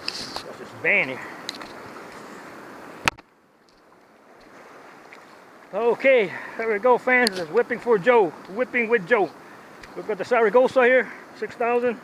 That's this van here. Okay, there we go, fans. It's whipping for Joe. Whipping with Joe. We've got the Saragosa here, 6,000.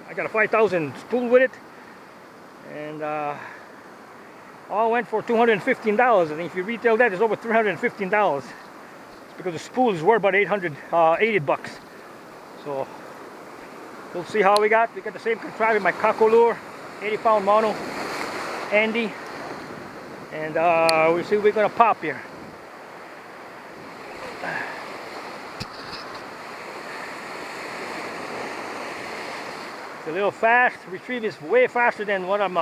I got a 5,000 spool with it, and all went for $215. And if you retail that, it's over $315. It's because the spool is worth about 80 bucks. So we'll see how we got. We got the same contrivance, my Kako lure, 80-pound mono, Andy, and we'll see what we're gonna pop here. It's a little fast. Retrieve is way faster than what I'm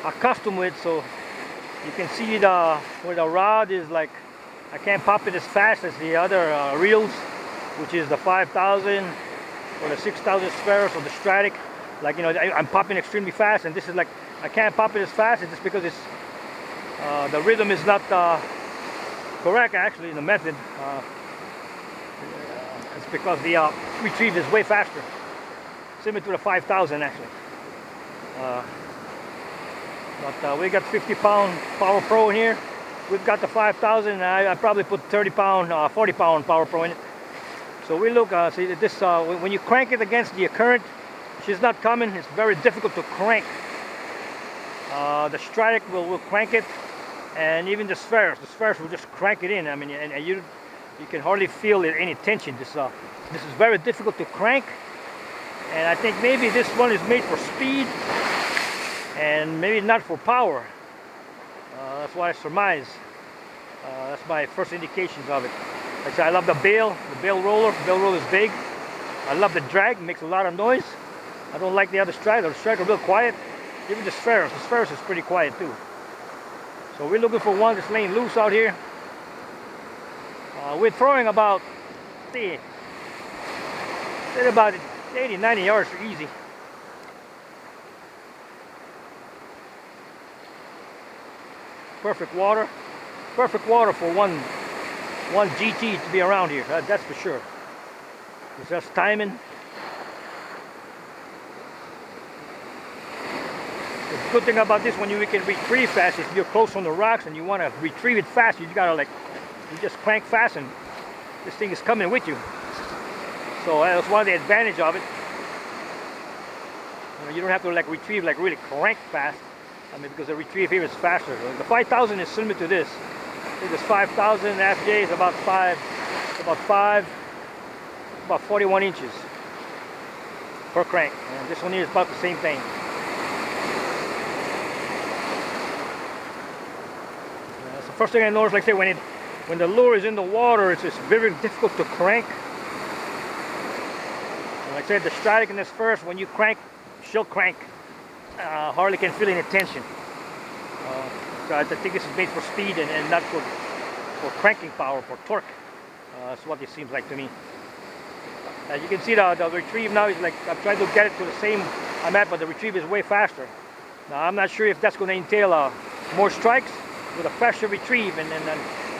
accustomed with, so you can see where the rod is like, I can't pop it as fast as the other reels, which is the 5,000 or the 6,000 spheros or the stradic. Like, you know, I'm popping extremely fast, and this is like, I can't pop it as fast. It's just because it's the rhythm is not correct actually in the method. It's because the retrieve is way faster, similar to the 5,000 actually. But we got 50-pound Power Pro in here. We've got the 5,000. I probably put 30-pound, 40-pound Power Pro in it. So we look, see this, when you crank it against the current, she's not coming. It's very difficult to crank. The stradic will crank it, and even the spheros will just crank it in. I mean, and you can hardly feel any tension. This is very difficult to crank, and I think maybe this one is made for speed, and maybe not for power. That's what I surmise. That's my first indications of it. Like I said, I love the bail roller. The bail roller is big. I love the drag, it makes a lot of noise. I don't like the other strike. The strike are real quiet. Even the spheros is pretty quiet too. So we're looking for one that's laying loose out here. We're throwing about, say about 80, 90 yards easy. Perfect water for one GT to be around here. That's for sure. It's just timing. The good thing about this one, you can retrieve fast. If you're close on the rocks and you want to retrieve it fast, you gotta you just crank fast, and this thing is coming with you. So that's one of the advantage of it. You don't have to retrieve really crank fast. I mean, because the retrieve here is faster. The 5,000 is similar to this. I think this 5,000 FJ is about 41 inches per crank, and this one here is about the same thing. So first thing I noticed, like I say, when the lure is in the water, it's just very difficult to crank. And like I said, the stradic in this first, when you crank, she'll crank. Hardly can feel any tension. So I think this is made for speed and not for cranking power, for torque. That's what it seems like to me. As you can see, the retrieve now is like, I'm trying to get it to the same I'm at, but the retrieve is way faster. Now I'm not sure if that's going to entail more strikes with a faster retrieve. And then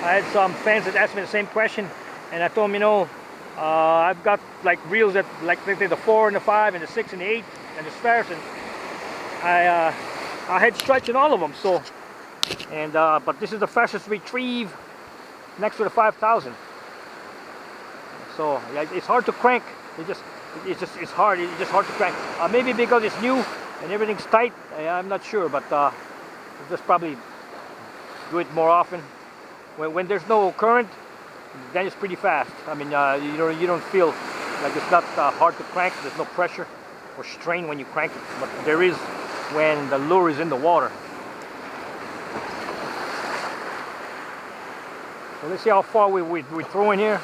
I had some fans that asked me the same question, and I told them, you know, I've got like reels that the 4 and the 5 and the 6 and the 8 and the spheros, and I had strikes in all of them. So, and but this is the fastest retrieve next to the 5,000. So yeah, it's hard to crank. It's just hard to crank. Maybe because it's new and everything's tight. I'm not sure, but we'll just probably do it more often. When there's no current, then it's pretty fast. I mean, you don't feel like it's not hard to crank. There's no pressure or strain when you crank it, but there is when the lure is in the water. So let's see how far we throw in here.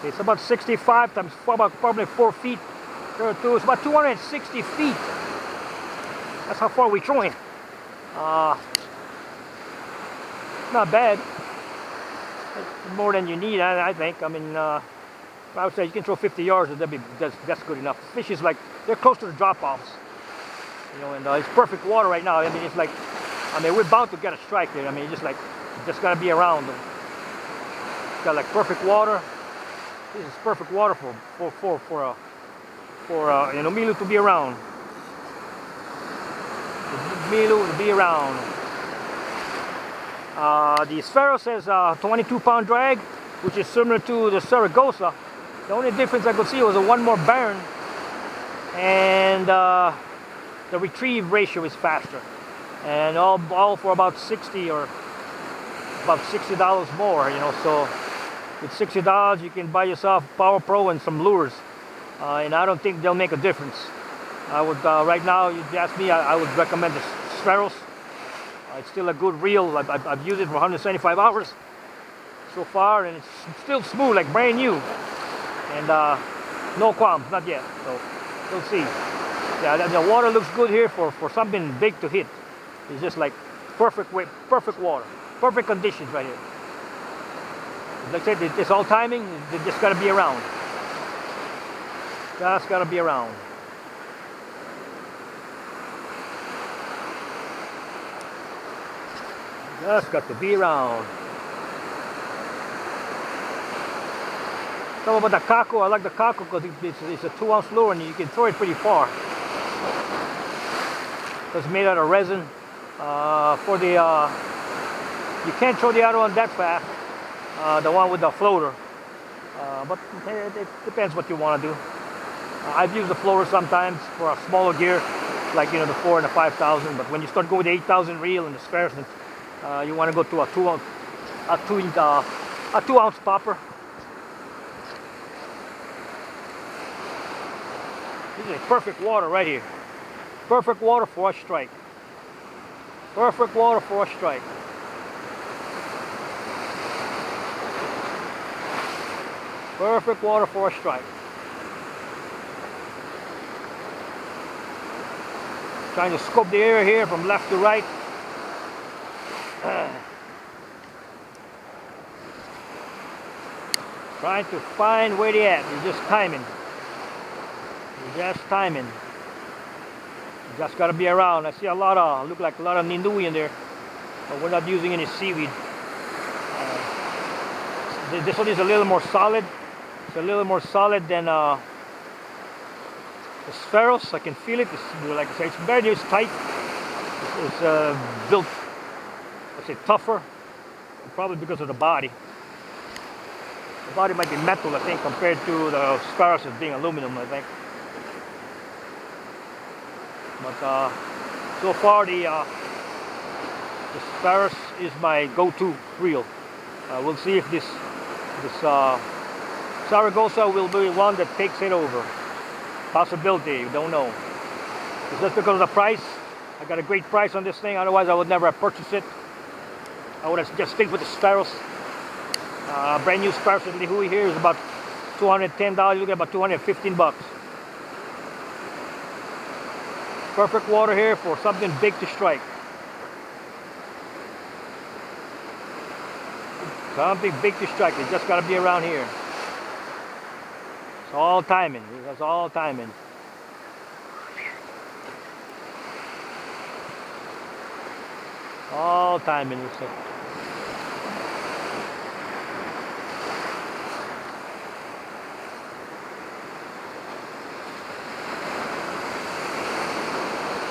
It's about 65 times probably 4 feet. There are two. It's about 260 feet. That's how far we're throwing. Not bad. more than you need, I think. I mean, I would say you can throw 50 yards, and that's good enough. Fish is like, they're close to the drop-offs. You know, and it's perfect water right now. I mean, it's like, I mean, we're about to get a strike there. I mean, just gotta be around. It's got like perfect water. This is perfect water for you know, Milu to be around. Milu to be around. The spheros has a 22-pound drag, which is similar to the Saragosa. The only difference I could see was a one more barren, and the retrieve ratio is faster, and all for about 60 or about $60 more, you know. So with $60 you can buy yourself Power Pro and some lures, and I don't think they'll make a difference. I would right now, you ask me, I would recommend the spheros. It's still a good reel. I've used it for 175 hours so far, and it's still smooth like brand new, and no qualms, not yet. So we'll see. Yeah, the water looks good here for something big to hit. It's just like perfect weight, perfect water, perfect conditions right here. Like I said, it's all timing. They just got to be around. Just got to be around. Just got to be around. Talk about the kako. I like the kako because it's a 2-ounce lure and you can throw it pretty far. It's made out of resin. For the you can't throw the other one that fast. The one with the floater. But it depends what you want to do. I've used the floater sometimes for a smaller gear, like, you know, the 4 and the 5,000. But when you start going with the 8,000 reel and the spheros, you want to go to a 2-ounce popper. This is perfect water right here. Perfect water for a strike. Perfect water for a strike. Perfect water for a strike. Trying to scope the area here from left to right. Trying to find where they at. You're just timing. You're just timing. You just gotta be around. I see a lot of, look like a lot of nindui in there, but we're not using any seaweed. This one is a little more solid. It's a little more solid than the spheros. I can feel it. It's, like I say, it's very, it's tight. It's built, I say, tougher, probably because of the body. The body might be metal, I think, compared to the spheros as being aluminum, I think. But so far the spheros is my go-to reel. We'll see if this Saragosa will be one that takes it over. Possibility, you don't know. It's just because of the price. I got a great price on this thing, otherwise I would never have purchased it. I would have just stayed with the spheros. Brand new spheros at Lihui here is about $210. You get about 215 bucks. Perfect water here for something big to strike. Something big to strike. You just got to be around here. It's all timing. That's all timing. All timing.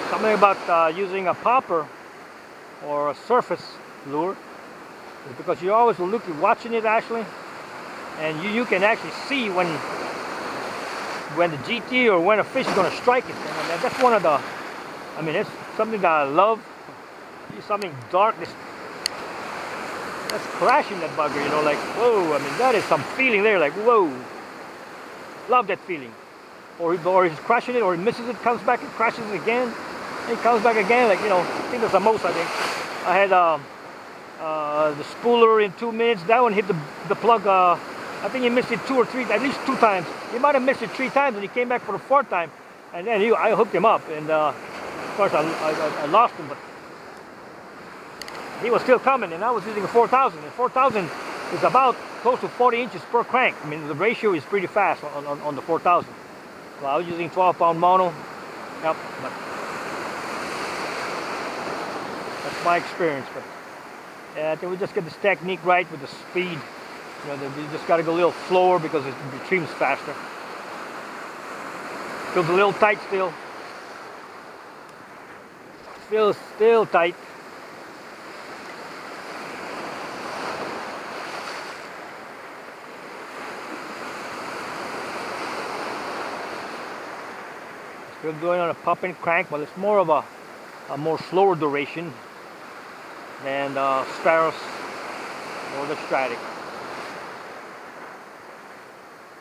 Something about using a popper or a surface lure is because you're always watching it actually, and you can actually see when the GT or when a fish is going to strike it. And that's one of the, I mean, it's something that I love. See something dark that's crashing that bugger, you know, like, whoa. I mean, that is some feeling there, like, whoa. Love that feeling. Or he's crashing it, or he misses it, comes back and crashes it again. It comes back again, like, you know, I think that's the most. I think I had the spooler in 2 minutes. That one hit the plug. I think he missed it 2 or 3, at least 2 times. He might have missed it 3 times, and he came back for the 4th time, and then I hooked him up. And of course I lost him, but he was still coming, and I was using a 4,000. And 4,000 is about close to 40 inches per crank. I mean, the ratio is pretty fast on the 4000. So I was using 12-pound mono. Yep, but that's my experience. But yeah, I think we just get this technique right with the speed. You know, you just got to go a little slower because it retrieves faster. Feels a little tight still. Still tight. Still going on a pop and crank, but it's more of a more slower duration than the spheros or the stradic.